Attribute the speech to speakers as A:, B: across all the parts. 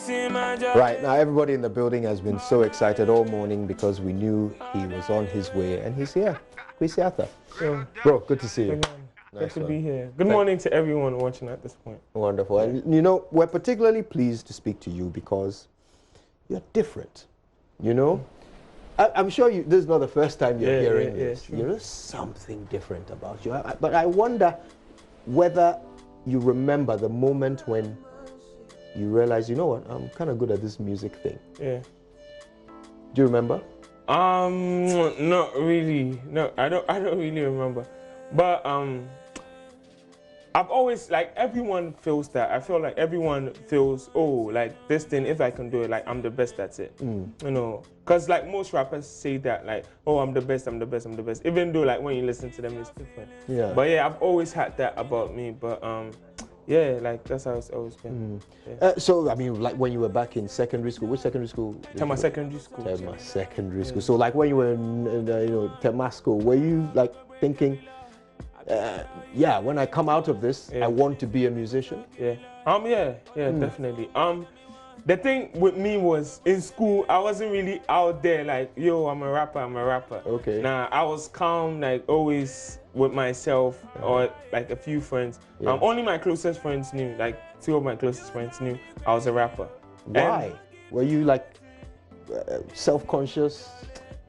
A: Right, now everybody in the building has been so excited all morning because we knew he was on his way and he's here. Kwesi.
B: So,
A: bro, good to see you.
B: Good to be here. Good morning to everyone watching at this point.
A: Wonderful. Yeah. And you know, we're particularly pleased to speak to you because you're different. You know? I'm sure this is not the first time you're hearing this. You know, something different about you. But I wonder whether you remember the moment when you realize, you know what, I'm kind of good at this music thing.
B: Yeah.
A: Do you remember?
B: Not really. No, I don't really remember. But I've always, like, everyone feels that. I feel like everyone feels, oh, like, this thing, if I can do it, like, I'm the best at it. You know, because, like, most rappers say that, like, oh, I'm the best, I'm the best, I'm the best. Even though, like, when you listen to them, it's different. Yeah. But, yeah, I've always had that about me. But, yeah, like, that's how it's always been. Yeah.
A: So, I mean, like, when you were back in secondary school, which secondary school?
B: Tema Secondary School.
A: Tema Secondary School. So, like, when you were in you know, Tema School, were you, like, thinking, yeah, when I come out of this, I want to be a musician?
B: Yeah. Definitely. The thing with me was, in school, I wasn't really out there like, yo, I'm a rapper.
A: Okay.
B: Nah, I was calm, like, always with myself or, like, a few friends. Only my closest friends knew, like, 2 of my closest friends knew I was a rapper.
A: Why? And were you, like, self-conscious?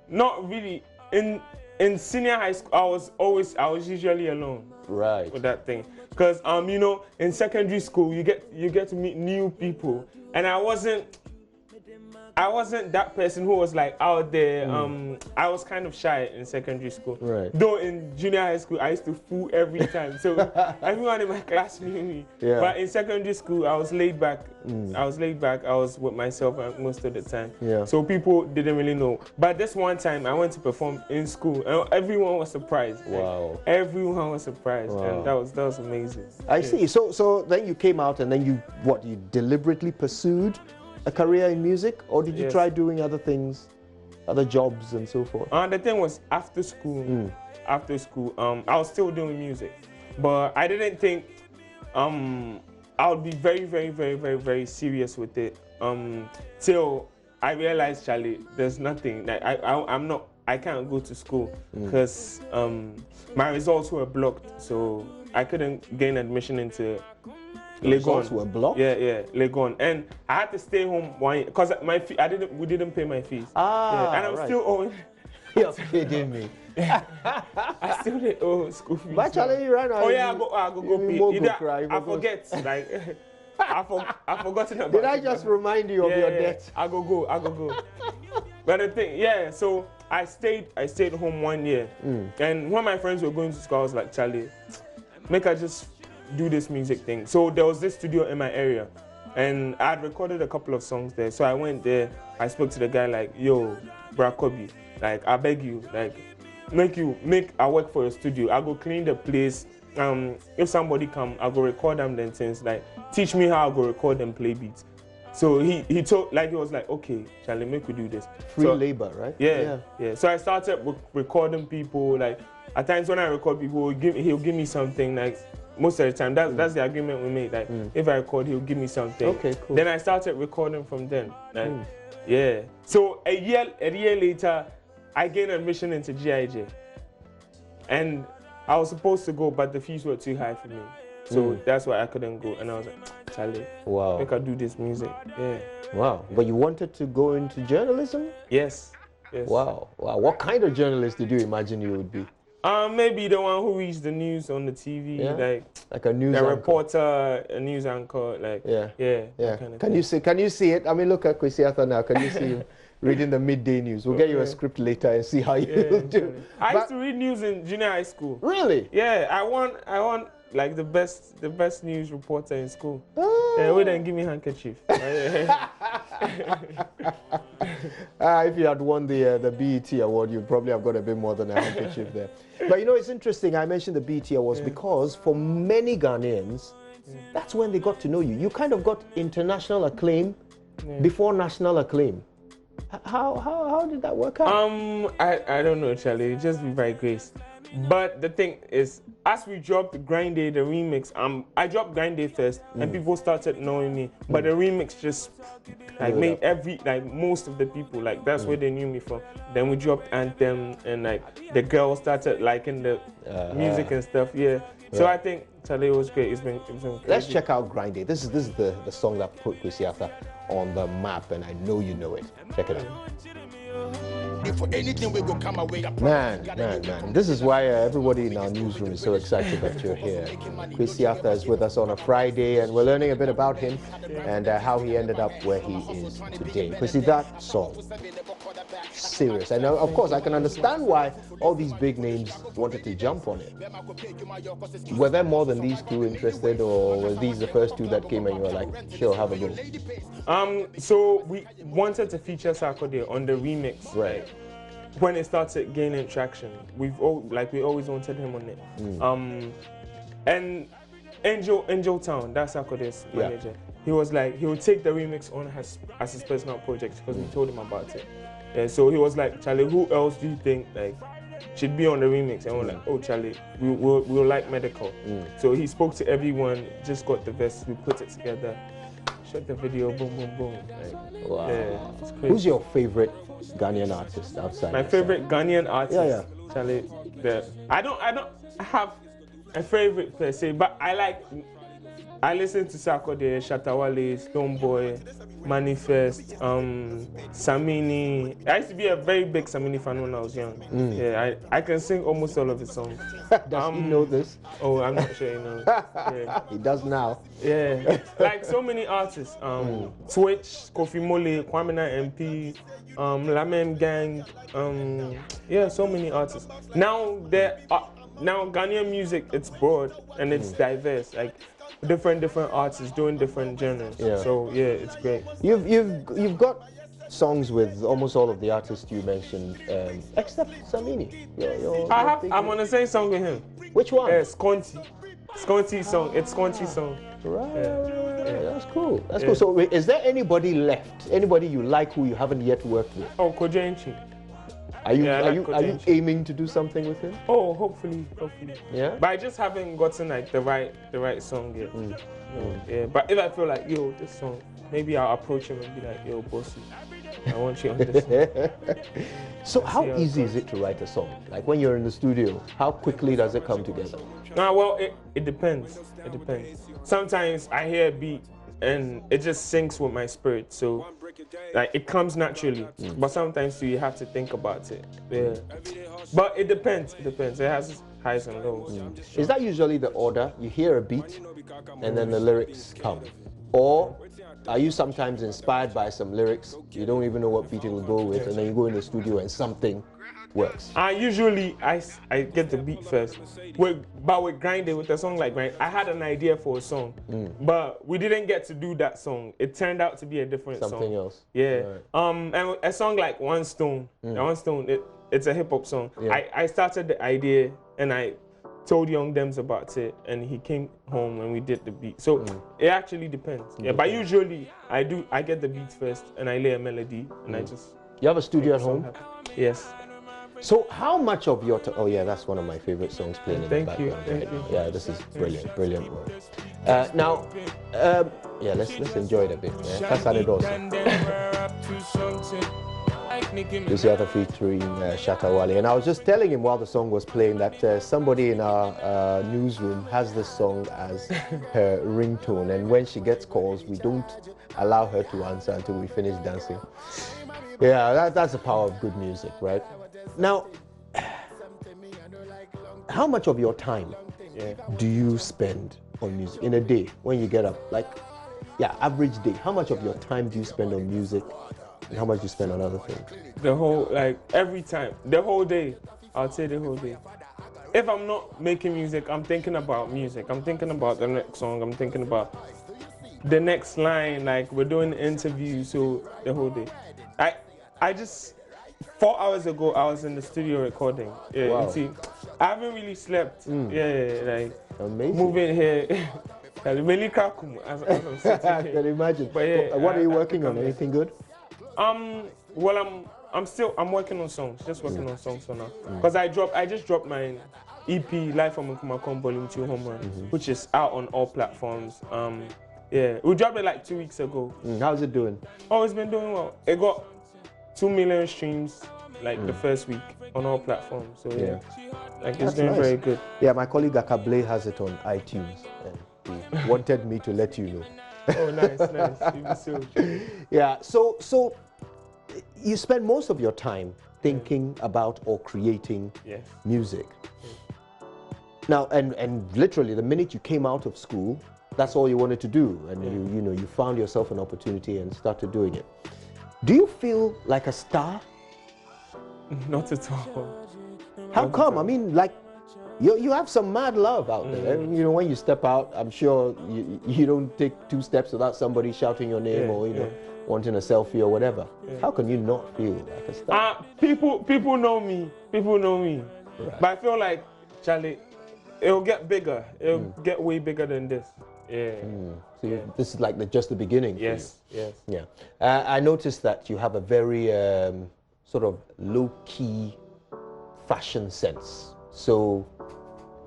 B: Not really. In senior high school, I was usually alone.
A: Right.
B: With that thing, because you know, in secondary school you get to meet new people, and I wasn't that person who was like out there. I was kind of shy in secondary school.
A: Right.
B: Though in junior high school I used to fool every time, so everyone in my class knew me. Yeah. But in secondary school I was laid back. I was with myself most of the time. Yeah. So people didn't really know. But this one time I went to perform in school, and everyone was surprised.
A: Wow.
B: Like, everyone was surprised, and that was amazing.
A: I see. So then you came out, and then you deliberately pursued a career in music, or did you try doing other things, other jobs and so forth?
B: The thing was, after school, I was still doing music, but I didn't think I would be very, very, very, very, very serious with it till I realized, Charlie, there's nothing. Like I can't go to school because my results were blocked, so I couldn't gain admission into
A: Results were blocked?
B: Yeah, Legon. And I had to stay home 1 year because we didn't pay my fees. And I'm still owing.
A: You're kidding me.
B: I still didn't owe school fees.
A: But Charlie, right now.
B: Oh yeah, I go pay. I forget. Like I've forgotten about it.
A: Did I just remind you of your debt?
B: I go. But the thing, so I stayed home 1 year. And when my friends were going to school, I was like, Charlie, make I just do this music thing. So there was this studio in my area, and I had recorded a couple of songs there. So I went there, I spoke to the guy like, yo, Bra Kobe, like, I beg you, like, make I work for your studio. I go clean the place. If somebody come, I go record them then things, like, teach me how I go record and play beats. So he was like, okay, Charlie, make we do this.
A: Free labor, right?
B: Yeah. So I started recording people. Like, at times when I record people, he'll give me something, like, most of the time. That's the agreement we made. Like, if I record, he'll give me something.
A: Okay, cool.
B: Then I started recording from then. Like, yeah. So a year later, I gained admission into GIJ, and I was supposed to go, but the fees were too high for me. So that's why I couldn't go. And I was like, Charlie,
A: wow,
B: I can do this music. Yeah.
A: Wow. But you wanted to go into journalism?
B: Yes.
A: Wow. What kind of journalist did you imagine you would be?
B: Maybe the one who reads the news on the TV,
A: like a news anchor.
B: Reporter, a news anchor, like Kind of
A: Can you see it? I mean, look at Kwesi now. Can you see him reading the midday news? We'll get you a script later and see how you do.
B: I used to read news in junior high school.
A: Really?
B: Yeah, I won like the best news reporter in school. They wouldn't give me handkerchief.
A: If you had won the BET award, you'd probably have got a bit more than a handkerchief there. But you know, it's interesting. I mentioned the BET awards because for many Ghanaians, that's when they got to know you. You kind of got international acclaim before national acclaim. How did that work out?
B: I don't know, Charlie. Just be by grace. But the thing is, as we dropped Grind Day, the remix, I dropped Grind Day first, and people started knowing me. But the remix just like made most of the people, like that's where they knew me from. Then we dropped Anthem, and like the girls started liking the music and stuff. Yeah. So I think Charlie was great. It's been crazy.
A: Let's check out Grind Day. This is the song that put Kwesi on the map, and I know you know it. Check it out. Man. This is why everybody in our newsroom is so excited that you're here. Kwesi is with us on a Friday, and we're learning a bit about him and how he ended up where he is today. Kwesi, that song, serious. And of course, I can understand why all these big names wanted to jump on it. Were there more than these two interested, or were these the first two that came and you were like, sure, have a go?
B: So we wanted to feature Sarkodie on the remix.
A: Right.
B: When it started gaining traction, we always wanted him on it. And Angel Town, that's Sarkodie's manager. He was like, he would take the remix on as his personal project because we told him about it. And so he was like, Charlie, who else do you think like should be on the remix? And we're like, oh Charlie, we'll like Medical. So he spoke to everyone, just got the verse, we put it together, shot the video, boom, boom, boom. Like,
A: wow.
B: Yeah, it's crazy.
A: Who's your favorite Ghanaian artist outside?
B: My favorite Ghanaian artist, Charlie. I don't have a favorite per se, but I listen to Sarkodie, Shatawale, Stoneboy, Manifest, Samini. I used to be a very big Samini fan when I was young. Yeah, I can sing almost all of his songs.
A: Does he know this?
B: Oh, I'm not sure he knows. Yeah.
A: He does now.
B: Yeah, like so many artists. Twitch, Kofi Mole, Kwamina MP, Lamen Gang. Yeah, so many artists. Now Ghanaian music, it's broad and it's diverse. Like different artists doing different genres. Yeah. So yeah, it's great.
A: You've got songs with almost all of the artists you mentioned, except Samini.
B: I'm on the same song with him.
A: Which one?
B: Sconty song. It's Sconty song.
A: Right. Yeah. That's cool. That's cool. So is there anybody left? Anybody you like who you haven't yet worked with?
B: Oh, Kojenchi.
A: Are you aiming to do something with him?
B: Oh, hopefully.
A: Yeah.
B: But I just haven't gotten like the right song yet. Yeah. But if I feel like, yo, this song, maybe I'll approach him and be like, yo, bossy, I want you on this song.
A: So how easy is it to write a song? Like when you're in the studio, how quickly does it come together?
B: Well, it depends. It depends. Sometimes I hear a beat and it just syncs with my spirit, so like it comes naturally. But sometimes you have to think about it. Yeah. But it depends. It has highs and lows.
A: Is that usually the order? You hear a beat and then the lyrics come, or are you sometimes inspired by some lyrics, you don't even know what beat it will go with, and then you go in the studio and something works?
B: Usually I get the beat first. But with Grind Day, with a song like Grind, I had an idea for a song, but we didn't get to do that song. It turned out to be a different song.
A: Something else.
B: Yeah. Right. And a song like One Stone, it's a hip hop song. Yeah. I started the idea and I told Young Dems about it, and he came home and we did the beat. So it actually depends. Yeah, but usually I get the beat first and I lay a melody and I just.
A: You have a studio at home?
B: Yes.
A: So how much of your oh yeah, that's one of my favorite songs playing in the background.
B: Thank you.
A: Yeah, this is brilliant work. Now, yeah, let's enjoy it a bit. This other featuring Shatawale, and I was just telling him while the song was playing that somebody in our newsroom has this song as her ringtone, and when she gets calls, we don't allow her to answer until we finish dancing. Yeah, that's the power of good music, right? Now, how much of your time do you spend on music in a day when you get up? Like, average day. How much of your time do you spend on music, and how much do you spend on other things?
B: The whole, every time, the whole day. I'll say the whole day. If I'm not making music, I'm thinking about music. I'm thinking about the next song. I'm thinking about the next line. Like, we're doing an interview, so the whole day. I just 4 hours ago I was in the studio recording. Yeah,
A: wow.
B: You see, I haven't really slept. Yeah,
A: amazing.
B: Moving here. as I'm sitting
A: I
B: here.
A: can imagine.
B: But yeah,
A: what are you working on? Anything good?
B: Well, I'm working on songs, just working on songs for now. Because I just dropped my EP, Live from Nkumakon Volume 2 Home Run, which is out on all platforms. Yeah, we dropped it like 2 weeks ago.
A: How's it doing?
B: Oh, it's been doing well. It got 2 million streams like the first week on all platforms. So yeah, like it's doing very good.
A: Yeah, my colleague Akable has it on iTunes, and he wanted me to let you know.
B: Oh, nice.
A: Yeah, so you spend most of your time thinking about or creating music. Now, and literally the minute you came out of school, that's all you wanted to do, and you found yourself an opportunity and started doing it. Do you feel like a star?
B: Not at all.
A: How come? I mean, like, you have some mad love out there. You know, when you step out, I'm sure you don't take 2 steps without somebody shouting your name or wanting a selfie or whatever. How can you not feel like a star?
B: People know me. People know me. Right. But I feel like, Charlie, it'll get bigger. It'll get way bigger than this. Yeah.
A: So this is like just the beginning.
B: Yes.
A: For you. Yes. Yeah. I noticed that you have a very sort of low-key fashion sense. So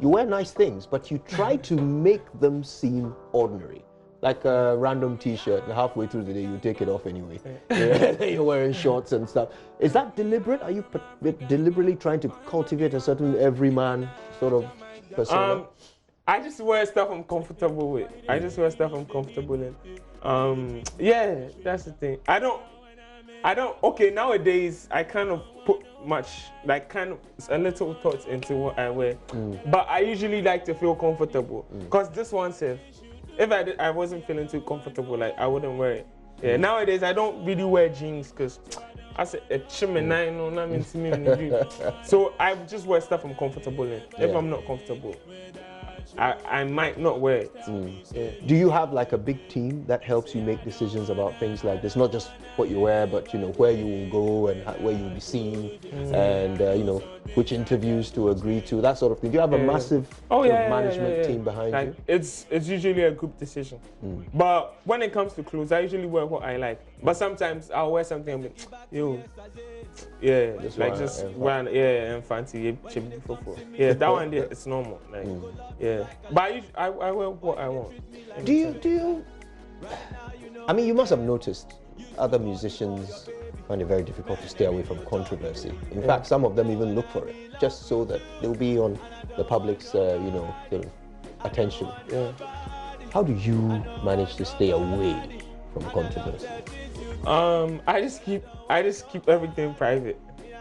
A: you wear nice things, but you try to make them seem ordinary. Like a random T-shirt, and halfway through the day you take it off anyway. You're wearing shorts and stuff. Is that deliberate? Are you deliberately trying to cultivate a certain everyman sort of persona?
B: I just wear stuff I'm comfortable with. I just wear stuff I'm comfortable in. Yeah, that's the thing. I don't. Okay, nowadays I kind of put a little thought into what I wear, but I usually like to feel comfortable. Cause this one says, if I wasn't feeling too comfortable, like I wouldn't wear it. Yeah, nowadays I don't really wear jeans because I said a so I just wear stuff I'm comfortable in. If I'm not comfortable, I might not wear it. Yeah.
A: Do you have like a big team that helps you make decisions about things like this? Not just what you wear, but where you will go and where you will be seen, and which interviews to agree to, that sort of thing. Do you have a massive management team behind you?
B: It's usually a group decision. But when it comes to clothes, I usually wear what I like. But sometimes I'll wear something and be, and fancy that one there, it's normal. Like, but I wear what I want.
A: Do you? I mean, you must have noticed other musicians find it very difficult to stay away from controversy. In fact, some of them even look for it just so that they'll be on the public's, sort of attention.
B: Yeah.
A: How do you manage to stay away from controversy?
B: I just keep everything private.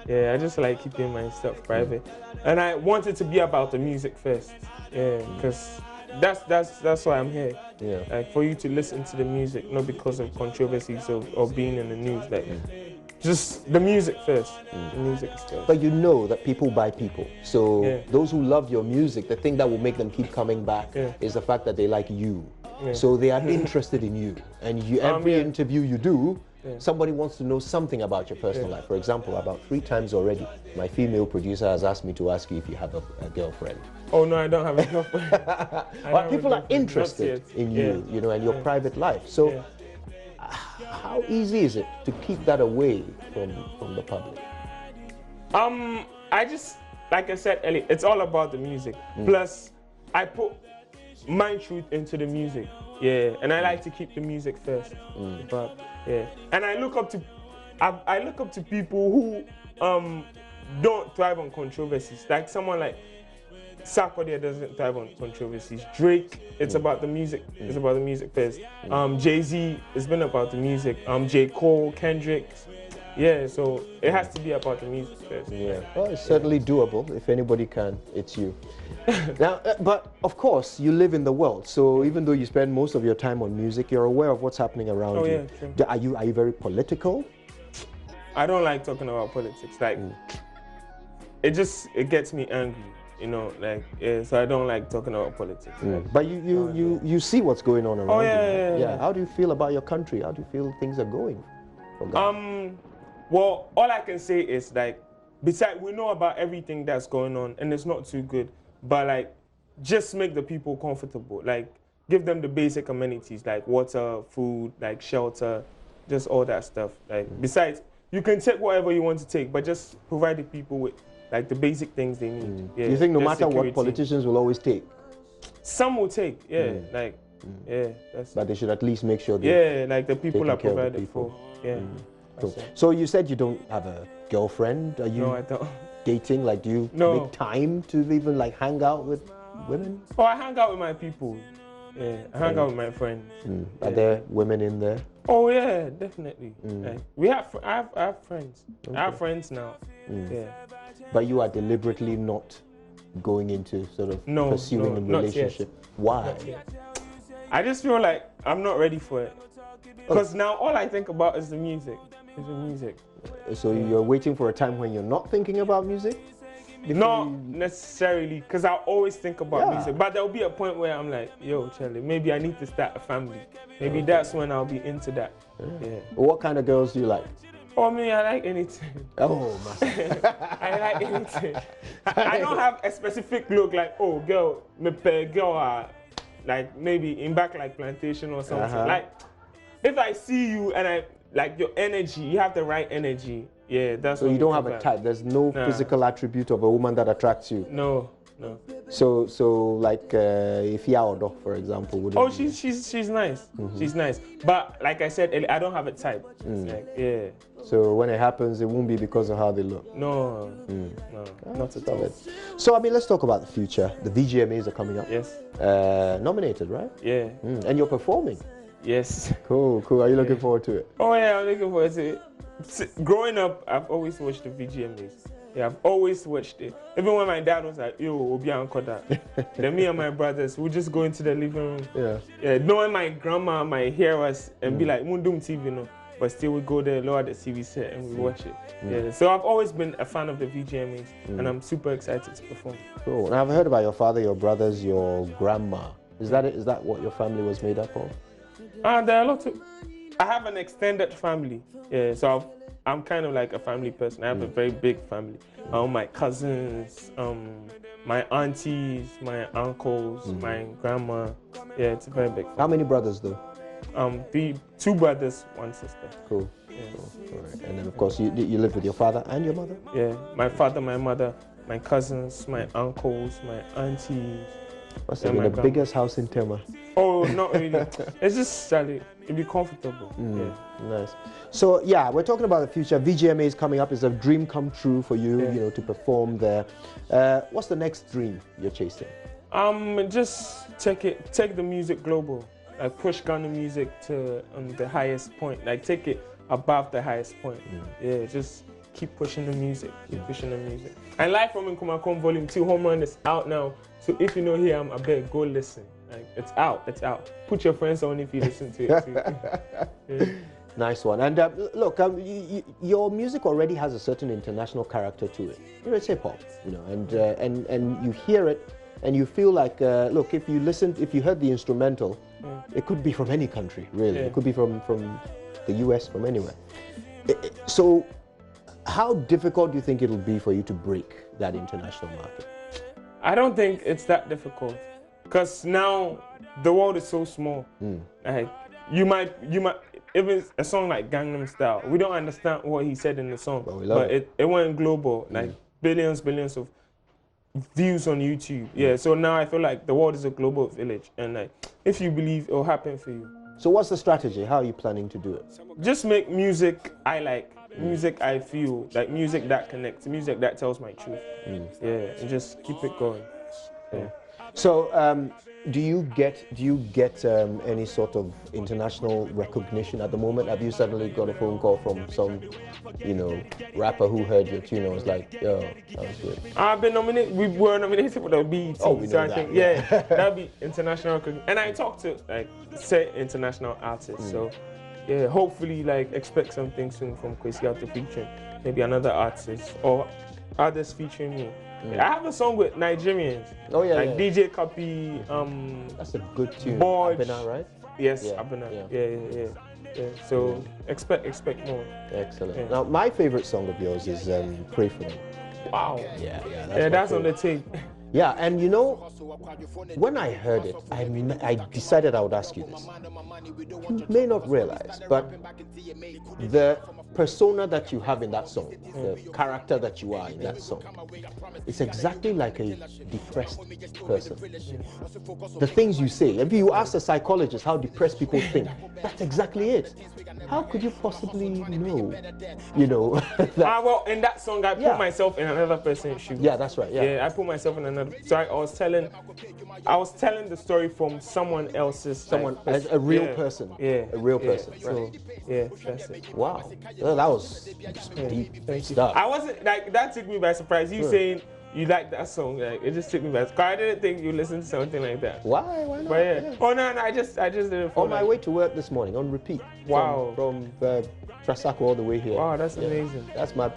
B: Yeah, I just like keeping my stuff private, and I want it to be about the music first. Yeah, because that's why I'm here. Yeah, like for you to listen to the music, not because of controversies or being in the news. Like, just the music first. The music is first.
A: But you know that people buy people. So those who love your music, the thing that will make them keep coming back is the fact that they like you. So they are interested in you, and every interview you do. Somebody wants to know something about your personal life. For example, about 3 times already, my female producer has asked me to ask you if you have a girlfriend.
B: Oh no, I don't have a girlfriend.
A: But people are interested in you, and your private life. So, how easy is it to keep that away from the public?
B: I just, like I said earlier, it's all about the music. Plus, I put my truth into the music. Yeah, and I like to keep the music first. But and I look up to people who don't thrive on controversies. Like someone like Sarkodie doesn't thrive on controversies. Drake, it's about the music. It's about the music first. Jay-Z, it's been about the music. J. Cole, Kendrick. Yeah, so it has to be about the music first.
A: Yeah, well, it's certainly doable. If anybody can, it's you. Now, but of course, you live in the world. So even though you spend most of your time on music, you're aware of what's happening around you. Yeah, are you very political?
B: I don't like talking about politics. Like, it gets me angry. So I don't like talking about politics.
A: But you see what's going on around you. Yeah. How do you feel about your country? How do you feel things are going?
B: Well, all I can say is, like, besides, we know about everything that's going on, and it's not too good. But, like, just make the people comfortable. Like, give them the basic amenities, like water, food, like shelter, just all that stuff. Like, besides, you can take whatever you want to take, but just provide the people with like the basic things they need. Yeah,
A: you think no matter
B: security.
A: what, politicians will always take?
B: Some will take, like,
A: but they should at least make sure
B: like the people are provided for. Yeah.
A: Cool. So you said you don't have a girlfriend. Are you
B: No, I don't.
A: dating? Like, do you make time to even like hang out with women?
B: Oh, I hang out with my people. Yeah, I hang out with my friends.
A: Are there women in there?
B: Oh yeah, definitely. Like, I have friends. Okay. I have friends now. Yeah.
A: But you are deliberately not going into sort of pursuing a relationship. Why?
B: I just feel like I'm not ready for it. Because now all I think about is the music.
A: So you're waiting for a time when you're not thinking about music?
B: Not necessarily, because I always think about music. But there'll be a point where I'm like, yo, Charlie, maybe I need to start a family. Maybe that's when I'll be into that. Yeah.
A: What kind of girls do you like?
B: Oh, me, I like anything.
A: Oh, man.
B: I like anything. I don't have a specific look like, oh, girl, like maybe in back like plantation or something. Like, if I see you and I like your energy, you have the right energy. Yeah, that's.
A: So you don't have a type. There's no physical attribute of a woman that attracts you.
B: No.
A: So like if Yaodo, for example, would.
B: Oh, she's nice. She's nice. But like I said, I don't have a type. Like,
A: So when it happens, it won't be because of how they look.
B: No, not at all.
A: So I mean, let's talk about the future. The VGMAs are coming up.
B: Yes.
A: Nominated, right?
B: Yeah.
A: And you're performing.
B: Yes.
A: Cool. Are you looking forward to it?
B: Oh yeah, I'm looking forward to it. Growing up, I've always watched the VGMAs. Yeah, I've always watched it. Even when my dad was like, yo, Obi Ankoda. Then me and my brothers would just go into the living room. Yeah. Knowing my grandma might hear us and be like, Mundum TV, no. But still we go there, lower the TV set and we watch it. Yeah. So I've always been a fan of the VGMAs and I'm super excited to perform. Cool.
A: And I've heard about your father, your brothers, your grandma. Is that it? Is that what your family was made up of?
B: There are a lot of... I have an extended family. Yeah, so I'm kind of like a family person. I have a very big family. My cousins, my aunties, my uncles, my grandma. Yeah, it's a very big family.
A: How many brothers though?
B: Two brothers, one sister.
A: Cool. Yeah. Cool. All right. And then of course you live with your father and your mother?
B: Yeah, my father, my mother, my cousins, my uncles, my aunties.
A: Must have been the biggest house in Tema.
B: Oh, not really. It's just Charlie. It'd be comfortable. Yeah.
A: Nice. So yeah, we're talking about the future. VGMA is coming up. It's a dream come true for you, you know, to perform there. What's the next dream you're chasing?
B: Just take the music global. Like push Ghana music to the highest point. Like take it above the highest point. Yeah, just keep pushing the music. Keep pushing the music. And Live from Nkumakon Volume 2 Home Run is out now. So if you know here, I beg, go listen. Like, it's out. Put your friends on if you listen to it too.
A: Nice one. And look, your music already has a certain international character to it. You know, it's hip hop. You know, and you hear it, and you feel like, look, if you heard the instrumental, it could be from any country, really. It could be from the US, from anywhere. So, how difficult do you think it'll be for you to break that international market?
B: I don't think it's that difficult, because now the world is so small. Like you might even a song like Gangnam Style, we don't understand what he said in the song, but it went global, like billions of views on YouTube. Yeah, so now I feel like the world is a global village, and like if you believe, it'll happen for you.
A: So what's the strategy? How are you planning to do it?
B: Just make music I like. Music I feel, like music that connects, music that tells my truth. Yeah, and just keep it going. Yeah.
A: So, do you get any sort of international recognition at the moment? Have you suddenly got a phone call from some, you know, rapper who heard your tune and was like, yo, that was good?
B: I've been nominated. We were nominated for the BET.
A: Oh, we know that.
B: I think, yeah, that'd be international recognition. And I talked to like say international artists. So. Yeah, hopefully, like, expect something soon from Kwesi out to featuring maybe another artist or others featuring me. I have a song with Nigerians. Oh yeah, like DJ Kapi.
A: That's a good tune.
B: Abena,
A: right?
B: Yes, Abena. Yeah. So expect more.
A: Excellent. Yeah. Now, my favorite song of yours is "Pray for Me."
B: Wow.
A: Yeah.
B: That's on the tape.
A: Yeah, and you know, when I heard it, I decided I would ask you this. You may not realize, but the persona that you have in that song, the character that you are in that song, it's exactly like a depressed person. The things you say, if you ask a psychologist how depressed people think, that's exactly it. How could you possibly know, you know?
B: Well, in that song, I put myself in another person's shoes.
A: Yeah, that's right.
B: Yeah, I put myself in another. So I was telling the story from someone else's.
A: As a real person.
B: Yeah,
A: a real person.
B: So,
A: right.
B: yeah, that's it.
A: Wow, well, that was deep stuff.
B: I wasn't like that. Took me by surprise. You saying you like that song, like it just took me by surprise. I didn't think you listened to something like that.
A: Why not?
B: But yeah. Oh no, I just didn't.
A: On my way to work this morning, on repeat.
B: Wow.
A: From Trasacco all the way here.
B: Wow, that's amazing.
A: That's my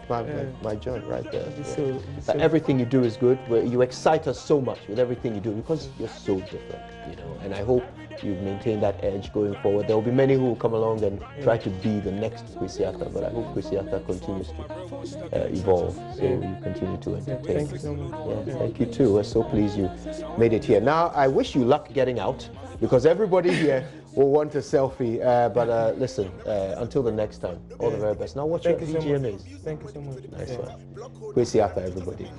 A: joint right there.
B: So
A: everything you do is good. You excite us so much with everything you do because you're so different, you know. And I hope you maintain that edge going forward. There will be many who will come along and try to be the next Kwesi, but I hope Kwesi continues to evolve. So you continue to entertain.
B: Thank you so much.
A: Yeah, thank you too. We're so pleased you made it here. Now I wish you luck getting out because everybody here will want a selfie. But listen, until the next time, all the very best. Now watch your DJMAs.
B: Thank you so much.
A: Nice one. Kwesi, everybody.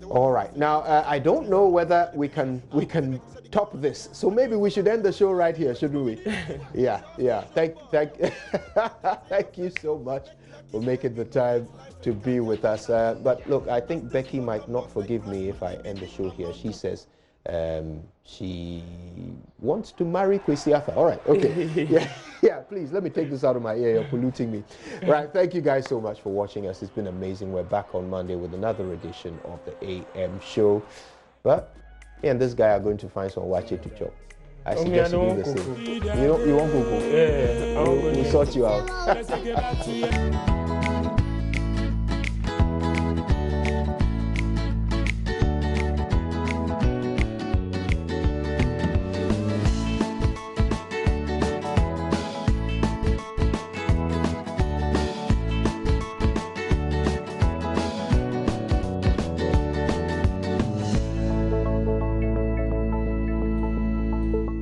A: All right. Now I don't know whether we can top this. So maybe we should end the show right here, shouldn't we? Yeah. Thank you so much for making the time to be with us. But look, I think Becky might not forgive me if I end the show here. She says she wants to marry Kwesi. All right. Okay. Yeah. Please let me take this out of my ear. You're polluting me. Right. Thank you guys so much for watching us. It's been amazing. We're back on Monday with another edition of the AM show. But me and this guy are going to find some wache to chop. I suggest you do the same. You want cocoa?
B: Yeah.
A: We'll sort you out.